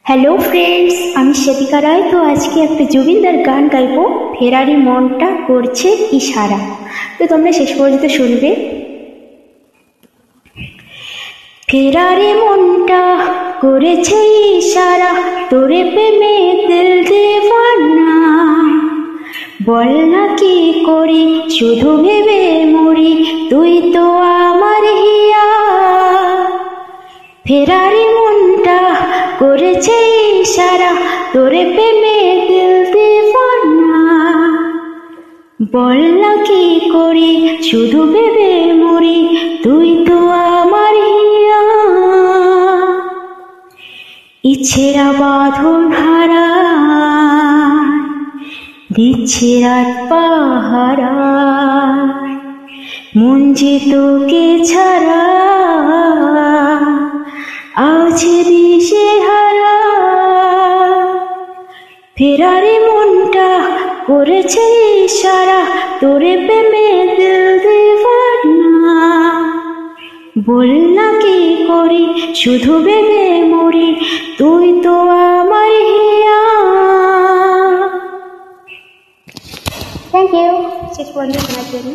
Hello friends, আমি শ্বেতিকা রায়। তো আজকে একটা জুবিনদার গান গাইবো, ফেরারি মনটা করছে ইশারা। তো তোমরা শেষ পর্যন্ত শুনবে। ফেরারি মনটা করেছে ইশারা, তোরে প্রেমে দিল দেওয়ানা। বল না কি করি, শুধু ভেবে মরি, তুই তো আমার হিয়া। ফেরারি মনটা করেছে ইশারা, তোরে প্রেমে দিল দেওয়ানা। বল না কি করি, শুধু ভেবে মরি, তুই তো আমার হিয়া। ইচ্ছেরা বাঁধন হারা, দিচ্ছে রাত পাহারা, মন যে তোকে ছাড়া আছে দিশে হারা। ফেরারি মনটা করেছে ইশারা, তোরে প্রেমে দিল দেওয়ানা। বল না কি করি, শুধু ভেবে মরি, তুই তো আমার হিয়া। থ্যাংক ইউ শেষ পর্যন্ত শোনার জন্য।